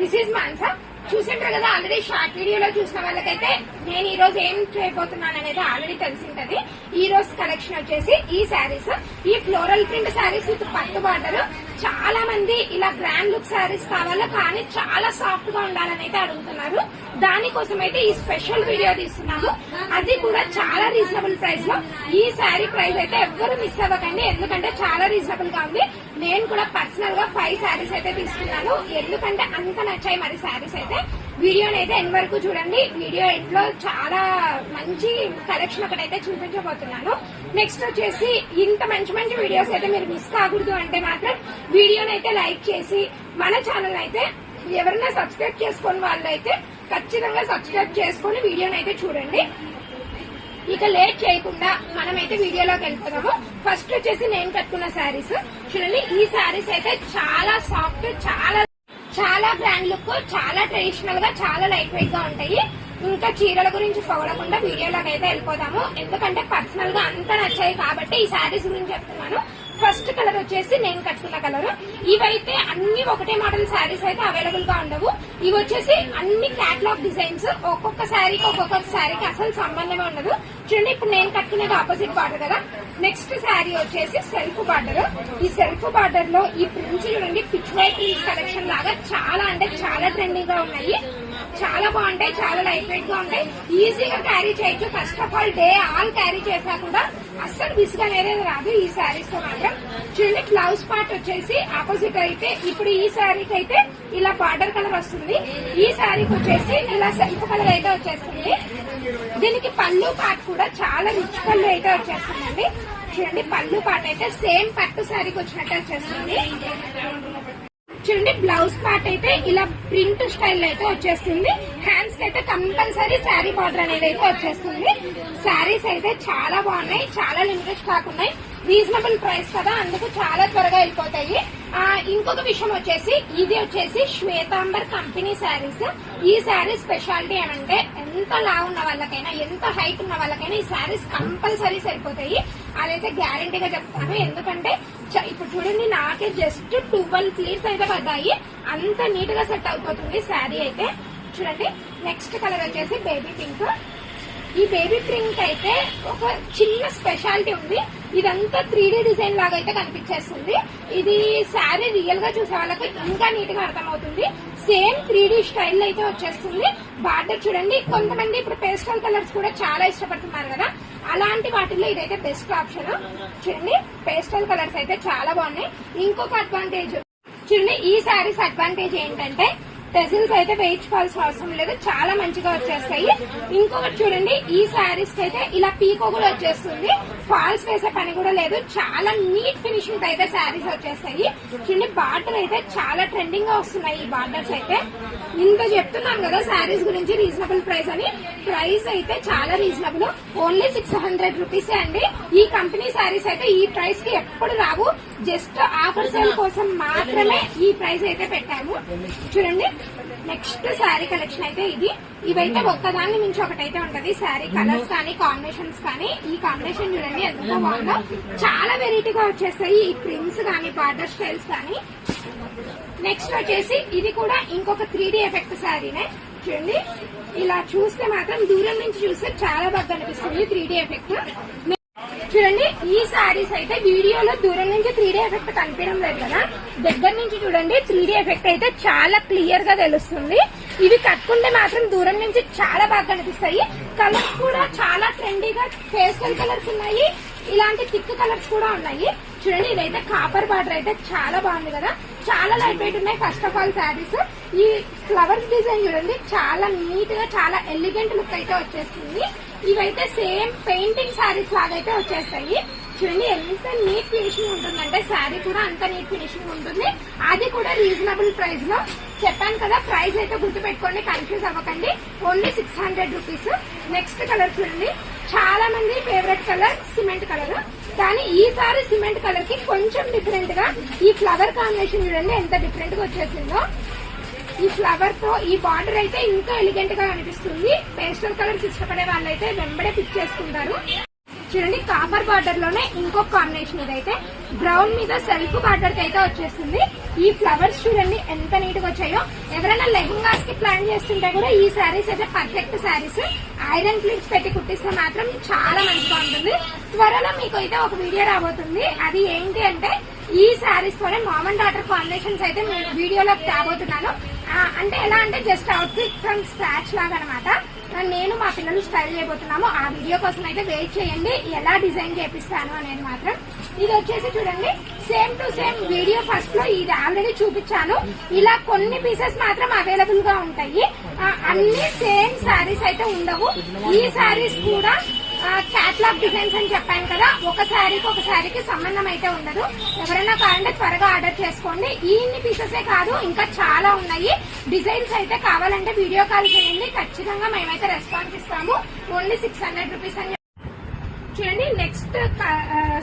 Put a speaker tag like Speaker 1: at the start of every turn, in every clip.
Speaker 1: This is Mansa. చూసింటారు కదా already short వీడియోలో చూసిన వాళ్ళకైతే నేను ఈ రోజు ఏం చేయబోతున్నాను అనేది ఆల్రెడీ తెలిసింటది. ఈ రోజు కలెక్షన్ వచ్చేసి ఈ శారీస్, ఈ ఫ్లోరల్ ప్రింట్ శారీస్ విత్ పట్టు బార్డర్. చాలా మంది ఇలా గ్రాండ్ లుక్ శారీస్ కావాలో కానీ చాలా సాఫ్ట్ గా ఉండాలని అయితే అడుగుతున్నారు. దానికోసం అయితే ఈ స్పెషల్ వీడియో తీస్తున్నాము, అది కూడా చాలా రీజనబుల్ ప్రైస్ లో. ఈ శారీ ప్రైస్ అయితే ఎవ్వరు మిస్ అవ్వకండి, ఎందుకంటే చాలా రీజనబుల్ గా ఉంది. నేను కూడా పర్సనల్ గా 5 శారీస్ అయితే తీసుకున్నాను, ఎందుకంటే అంత నచ్చాయి మరి శారీస్ అయితే. వీడియోని అయితే ఎన్ని వరకు చూడండి. వీడియో ఇంట్లో చాలా మంచి కలెక్షన్ ఒకటైతే చూపించబోతున్నాను. నెక్స్ట్ వచ్చేసి ఇంత మంచి మంచి వీడియోస్ అయితే మీరు మిస్ కాకూడదు అంటే మాత్రం వీడియోని అయితే లైక్ చేసి మన ఛానల్ అయితే ఎవరైనా సబ్స్క్రైబ్ చేసుకుని వాళ్ళు అయితే ఖచ్చితంగా సబ్స్క్రైబ్ చేసుకుని వీడియోని అయితే చూడండి. ఇక లేట్ చేయకుండా మనమైతే వీడియోలోకి వెళ్ళిపోదాము. ఫస్ట్ వచ్చేసి నేను కట్టుకున్న శారీస్ చూడండి. ఈ శారీస్ అయితే చాలా సాఫ్ట్, చాలా బ్రాండ్ లుక్, చాలా ట్రెడిషనల్ గా, చాలా లైట్ వెయిట్ గా ఉంటాయి. ఇంకా చీరల గురించి పొగడకుండా వీడియోలోకి అయితే వెళ్ళిపోదాము, ఎందుకంటే పర్సనల్ గా అంత నచ్చాయి కాబట్టి ఈ శారీస్ గురించి చెప్తున్నాను. ఫస్ట్ కలర్ వచ్చేసి నేను కట్టుకున్న కలర్. ఇవైతే అన్ని ఒకటే మోడల్ శారీస్ అయితే అవైలబుల్ గా ఉండవు. ఇవి వచ్చేసి అన్ని క్యాటలాగ్ డిజైన్స్, ఒక్కొక్క శారీకి అసలు సంబంధమే ఉండదు. చూడండి, ఇప్పుడు నేను కట్టుకునేది ఆపోజిట్ బార్డర్ కదా. నెక్స్ట్ శారీ వచ్చేసి సెల్ఫ్ బార్డర్. ఈ సెల్ఫ్ బార్డర్ లో ఈ ప్రింట్స్ చూడండి, పిచ్ వైట్ ప్రింట్స్ కలెక్షన్ లాగా చాలా అంటే చాలా ట్రెండింగ్ గా ఉన్నాయి. చాలా బాగుంటాయి, చాలా లైట్ వెయిట్ గా ఉంటాయి, ఈజీగా క్యారీ చేయొచ్చు. First of all day all carry చేసా కూడా అస్సలు విసుగు అనేది రాదు ఈ శారీస్ తో మాత్రం. చూడండి, బ్లౌజ్ పార్ట్ వచ్చేసి ఆపోజిట్ అయితే ఇప్పుడు ఈ శారీకి అయితే ఇలా బార్డర్ కలర్ వస్తుంది, ఈ శారీకి వచ్చేసి ఇలా సెల్ఫ్ కలర్ అయితే వచ్చేస్తుంది. దీనికి పళ్ళు పార్ట్ కూడా చాలా రిచ్ పళ్ళు అయితే వచ్చేస్తుందండి. చూడండి, పళ్ళు పార్ట్ అయితే సేమ్ పట్టు శారీకి వచ్చినట్టు వచ్చేస్తుంది. చూడండి, బ్లౌజ్ పార్ట్ అయితే ఇలా ప్రింట్ స్టైల్ అయితే వచ్చేస్తుంది. హ్యాండ్స్ కి అయితే కంపల్సరీ శారీ బార్డర్ అనేది అయితే వచ్చేస్తుంది. శారీస్ అయితే చాలా బాగున్నాయి, చాలా లిమిటెడ్ స్టాక్ ఉన్నాయి. రీజనబుల్ ప్రైస్ కదా, అందుకు చాలా త్వరగా వెళ్ళిపోతాయి. ఇంకొక విషయం వచ్చేసి ఇది వచ్చేసి శ్వేతాంబర్ కంపెనీ శారీస్. ఈ శారీస్ స్పెషాలిటీ ఏమంటే ఎంత లావు ఉన్న వాళ్ళకైనా, ఎంత హైట్ ఉన్న వాళ్ళకైనా ఈ శారీస్ కంపల్సరీ సరిపోతాయి. అదైతే గ్యారంటీగా చెప్తాను, ఎందుకంటే ఇప్పుడు చూడండి నాకే జస్ట్ 12 ప్లీట్స్ అయితే పడ్డాయి, అంత నీట్ గా సెట్ అయిపోతుంది శారీ అయితే. చూడండి, నెక్స్ట్ కలర్ వచ్చేసి బేబీ పింక్. ఈ బేబీ పింక్ అయితే ఒక చిన్న స్పెషాలిటీ ఉంది, ఇదంతా 3D డిజైన్ లాగా అయితే కనిపించేస్తుంది. ఇది శారీ రియల్ గా చూసే వాళ్ళకి ఇంకా నీట్ గా అర్థమవుతుంది. సేమ్ 3D స్టైల్ అయితే వచ్చేస్తుంది. బార్డర్ చూడండి, కొంతమంది ఇప్పుడు పేస్టల్ కలర్స్ కూడా చాలా ఇష్టపడుతున్నారు కదా, అలాంటి వాటిల్లో ఇదైతే బెస్ట్ ఆప్షన్. చూడండి, పేస్టల్ కలర్స్ అయితే చాలా బాగున్నాయి. ఇంకొక అడ్వాంటేజ్ చూడండి, ఈ శారీస్ అడ్వాంటేజ్ ఏంటంటే టెజిల్స్ అయితే వేయించుకోవాల్సిన అవసరం లేదు, చాలా మంచిగా వచ్చేస్తాయి. ఇంకొకటి చూడండి, ఈ శారీస్ కి అయితే ఇలా పీకో కూడా వచ్చేస్తుంది, ఫాల్స్ వేసే పని కూడా లేదు, చాలా నీట్ ఫినిషింగ్ అయితే శారీస్ వచ్చేస్తాయి. చూడండి, బార్డర్ అయితే చాలా ట్రెండింగ్ గా వస్తున్నాయి ఈ బార్డర్స్ అయితే. ఇంత చెప్తున్నాను కదా శారీస్ గురించి రీజనబుల్ ప్రైస్ అని, ప్రైస్ అయితే చాలా రీజనబుల్, ఓన్లీ 600 రూపీస్ అండి. ఈ కంపెనీ శారీస్ అయితే ఈ ప్రైస్ కి ఎప్పుడు రావు, జస్ట్ ఆఫర్ సేల్ కోసం మాత్రమే ఈ ప్రైస్ అయితే పెట్టాము. చూడండి, నెక్స్ట్ శారీ కలెక్షన్ అయితే ఇది. ఇవైతే ఒక్కదాన్ని మించి ఒకటైతే ఉంటది, శారీ కలర్స్ కానీ కాంబినేషన్స్ కానీ. ఈ కాంబినేషన్ చూడండి ఎంత బాగుందో, చాలా వెరైటీగా వచ్చేస్తాయి ఈ ప్రింట్స్ కానీ బార్డర్ స్టైల్స్ కానీ. నెక్స్ట్ వచ్చేసి ఇది కూడా ఇంకొక 3D ఎఫెక్ట్ శారీనే. చూడండి, ఇలా చూస్తే మాత్రం దూరం నుంచి చూస్తే చాలా బాగా కనిపిస్తుంది 3D ఎఫెక్ట్. చూడండి, ఈ శారీస్ అయితే వీడియోలో దూరం నుంచి 3D ఎఫెక్ట్ కనిపించడం లేదు కదా, దగ్గర నుంచి చూడండి 3D ఎఫెక్ట్ అయితే చాలా క్లియర్ గా తెలుస్తుంది. ఇవి కట్టుకుంటే మాత్రం దూరం నుంచి చాలా బాగా కనిపిస్తాయి. కలర్స్ కూడా చాలా ట్రెండీగా పేస్టల్ కలర్స్ ఉన్నాయి, ఇలాంటి థిక్ కలర్స్ కూడా ఉన్నాయి. చూడండి, ఇదైతే కాపర్ బార్డర్ అయితే చాలా బాగుంది కదా, చాలా లైట్ వెయిట్ ఉన్నాయి. ఫస్ట్ ఆఫ్ ఆల్ శారీస్ ఈ ఫ్లవర్స్ డిజైన్ చూడండి, చాలా నీట్ గా చాలా ఎలిగెంట్ లుక్ అయితే వచ్చేస్తుంది. ఇవైతే సేమ్ పెయింటింగ్ శారీస్ లాగా అయితే వచ్చేస్తాయి. చూడండి, ఎంత నీట్ ఫినిషింగ్ ఉంటుందంటే శారీ కూడా అంత నీట్ ఫినిషింగ్ ఉంటుంది, అది కూడా రీజనబుల్ ప్రైస్ లో. చెప్పాను కదా, ప్రైస్ అయితే గుర్తుపెట్టుకోండి, కన్ఫ్యూజ్ అవ్వకండి, ఓన్లీ 600 రూపీస్. నెక్స్ట్ కలర్ చూడండి, చాలా మంది ఫేవరెట్ కలర్ సిమెంట్ కలర్, కానీ ఈసారి సిమెంట్ కలర్ కి కొంచెం డిఫరెంట్ గా ఈ ఫ్లవర్ కాంబినేషన్ చూడండి ఎంత డిఫరెంట్ గా వచ్చేసిందో. ఈ ఫ్లవర్ తో ఈ బార్డర్ అయితే ఇంకా ఎలిగెంట్ గా అనిపిస్తుంది. పేస్టల్ కలర్స్ ఇష్టపడే వాళ్ళైతే వెంబడే పిక్ చేసుకుంటారు. చూడండి కాపర్ బార్డర్ లోనే ఇంకొక కాంబినేషన్ ఇదైతే బ్రౌన్ మీద సెల్ఫ్ బార్డర్ కి అయితే వచ్చేస్తుంది. ఈ ఫ్లవర్స్ చూడండి ఎంత నీట్ గా వచ్చాయో. ఎవరైనా లెహంగాస్ కి ప్లాన్ చేస్తుంటే కూడా ఈ శారీస్ అయితే పర్ఫెక్ట్ శారీస్. ఐరన్ ప్లీట్స్ పెట్టి కుట్టిస్తే మాత్రం చాలా మంచిగా ఉంటుంది. త్వరలో మీకు అయితే ఒక వీడియో రాబోతుంది. అది ఏంటి అంటే ఈ శారీస్ తోనే మామ్ అండ్ డాటర్ కాంబినేషన్స్ అయితే వీడియోలో తేబోతున్నాను. అంటే ఎలా అంటే just out fit from scratch లాగా అనమాట. నేను మా పిల్లలు స్టైల్ చేయబోతున్నాము. ఆ వీడియో కోసం అయితే వెయిట్ చేయండి, ఎలా డిజైన్ చేపిస్తాను అనేది మాత్రం. ఇది వచ్చేసి చూడండి same to same video first లో ఇది ఆల్రెడీ చూపించాను. ఇలా కొన్ని పీసెస్ మాత్రం అవైలబుల్ గా ఉంటాయి. అన్ని సేమ్ శారీస్ అయితే ఉండవు. ఈ శారీస్ కూడా క్యాట్లాగ్ డిజైన్స్ అని చెప్పాను కదా, ఒక శారీకి సంబంధం అయితే ఉండదు. ఎవరైనా కావాలంటే త్వరగా ఆర్డర్ చేసుకోండి. ఇన్ని పీసెస్ కాదు ఇంకా చాలా ఉన్నాయి. డిజైన్స్ అయితే కావాలంటే వీడియో కాల్ చేయండి, ఖచ్చితంగా మేమైతే రెస్పాన్స్ ఇస్తాము. ఓన్లీ 600 రూపీస్ అని చూడండి. నెక్స్ట్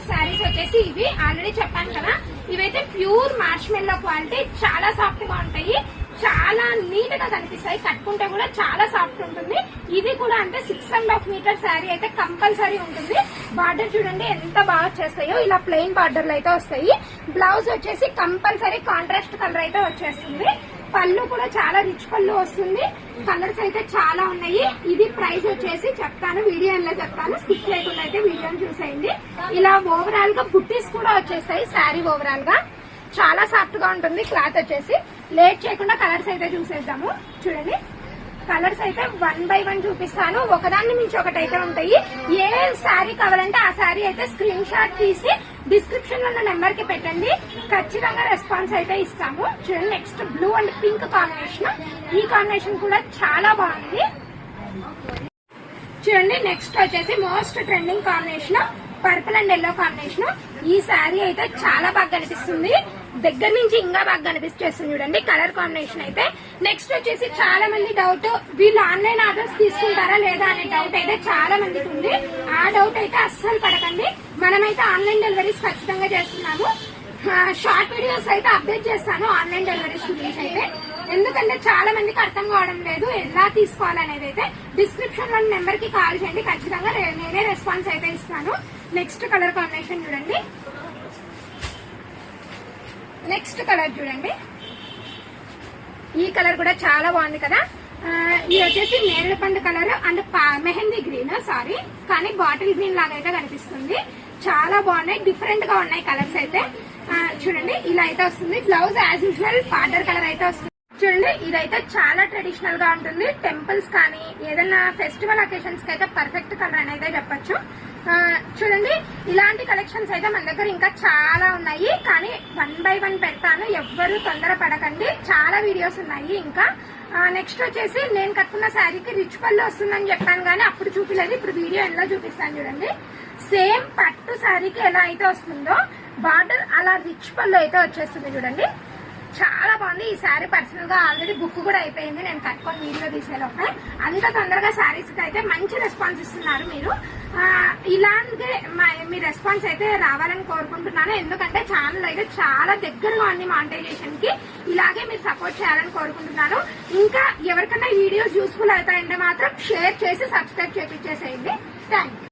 Speaker 1: శారీస్ వచ్చేసి ఇవి ఆల్రెడీ చెప్పాను కదా, ఇవైతే ప్యూర్ మార్ష్మెల్లో క్వాలిటీ, చాలా సాఫ్ట్ గా ఉంటాయి, చాలా నీట్ గా కనిపిస్తాయి. కట్టుకుంటే కూడా చాలా సాఫ్ట్ ఉంటుంది. ఇది కూడా అంటే 6.5 మీటర్ శారీ అయితే కంపల్సరీ ఉంటుంది. బార్డర్ చూడండి ఎంత బాగా వచ్చేస్తాయో, ఇలా ప్లెయిన్ బార్డర్లు అయితే వస్తాయి. బ్లౌజ్ వచ్చేసి కంపల్సరీ కాంట్రాస్ట్ కలర్ అయితే వచ్చేస్తుంది. పళ్ళు కూడా చాలా రిచ్ పళ్ళు వస్తుంది. కలర్స్ అయితే చాలా ఉన్నాయి. ఇది ప్రైస్ వచ్చేసి చెప్తాను, వీడియోలో చెప్తాను, స్కిప్ చేయకుండా అయితే వీడియోని చూసేయండి. ఇలా ఓవరాల్ గా బుట్టీస్ కూడా వచ్చేస్తాయి. శారీ ఓవరాల్ గా చాలా సాఫ్ట్ గా ఉంటుంది. క్లాత్ వచ్చేసి లేట్ చేయకుండా కలర్స్ అయితే చూసేద్దాము. చూడండి కలర్స్ అయితే 1 by 1 చూపిస్తాను. ఒకదాన్ని మించి ఒకటైతే ఉంటాయి. ఏ శారీ కావాలంటే ఆ శారీ అయితే స్క్రీన్ షాట్ తీసి డిస్క్రిప్షన్ లో ఉన్న నెంబర్ కి పెట్టండి, ఖచ్చితంగా రెస్పాన్స్ అయితే ఇస్తాము. చూడండి next blue and pink combination. ఈ కాంబినేషన్ కూడా చాలా బాగుంది. చూడండి నెక్స్ట్ వచ్చేసి most trending combination purple and yellow combination. ఈ శారీ అయితే చాలా బాగా కనిపిస్తుంది, దగ్గర నుంచి ఇంకా బాగా కనిపిస్తుంది. చూడండి కలర్ కాంబినేషన్ అయితే. నెక్స్ట్ వచ్చేసి చాలా మంది డౌట్, వీళ్ళు ఆన్లైన్ ఆర్డర్స్ తీసుకుంటారా లేదా అనే డౌట్ అయితే చాలా మందికి ఉంది. ఆ డౌట్ అయితే అస్సలు పడకండి, మనమైతే ఆన్లైన్ డెలివరీస్ ఖచ్చితంగా చేస్తున్నాము. షార్ట్ వీడియోస్ అయితే అప్డేట్ చేస్తాను ఆన్లైన్ డెలివరీస్ గురించి అయితే. ఎందుకంటే చాలా మందికి అర్థం కావడం లేదు ఎలా తీసుకోవాలనేది అయితే. డిస్క్రిప్షన్ లో నెంబర్ కి కాల్ చేయండి, ఖచ్చితంగా నేనే రెస్పాన్స్ అయితే ఇస్తాను. నెక్స్ట్ కలర్ కాంబినేషన్ చూడండి. నెక్స్ట్ కలర్ చూడండి, ఈ కలర్ కూడా చాలా బాగుంది కదా. ఇది వచ్చేసి నేరేడు పండు colour and mehndi green, sorry కానీ బాటిల్ గ్రీన్ లాగా అయితే కనిపిస్తుంది. చాలా బాగున్నాయి, డిఫరెంట్ గా ఉన్నాయి కలర్స్ అయితే. చూడండి ఇలా అయితే వస్తుంది. Blouse as usual border colour అయితే వస్తుంది. చూడండి ఇదైతే చాలా ట్రెడిషనల్ గా ఉంటుంది. టెంపుల్స్ కానీ ఏదైనా ఫెస్టివల్ అకేషన్స్ కి అయితే పర్ఫెక్ట్ కలర్ అని అయితే చెప్పొచ్చు. చూడండి ఇలాంటి కలెక్షన్స్ అయితే మన దగ్గర ఇంకా చాలా ఉన్నాయి, కానీ 1 by 1 పెడతాను, ఎవ్వరూ తొందర పడకండి. చాలా వీడియోస్ ఉన్నాయి ఇంకా. నెక్స్ట్ వచ్చేసి నేను కట్టుకున్న శారీకి రిచ్ పళ్ళు వస్తుందని చెప్పాను, కానీ అప్పుడు చూపిలేదు, ఇప్పుడు వీడియో ఎలా చూపిస్తాను చూడండి. సేమ్ పట్టు శారీకి ఎలా అయితే వస్తుందో బార్డర్ అలా రిచ్ పళ్ళు అయితే వచ్చేస్తుంది. చూడండి చాలా బాగుంది. ఈ శారీ పర్సనల్ గా ఆల్రెడీ బుక్ కూడా అయిపోయింది, నేను కట్టుకొని వీడియో తీసేలోపే. అంత తొందరగా శారీస్ కి అయితే మంచి రెస్పాన్స్ ఇస్తున్నారు మీరు. ఇలాంటి మీ రెస్పాన్స్ అయితే రావాలని కోరుకుంటున్నాను. ఎందుకంటే ఛానల్ అయితే చాలా దగ్గరగా ఉంది మానిటైజేషన్ కి. ఇలాగే మీరు సపోర్ట్ చేయాలని కోరుకుంటున్నాను. ఇంకా ఎవరికైనా వీడియోస్ యూస్ఫుల్ అవుతాయంటే మాత్రం షేర్ చేసి సబ్స్క్రైబ్ చేయించేసేయండి. Thank you.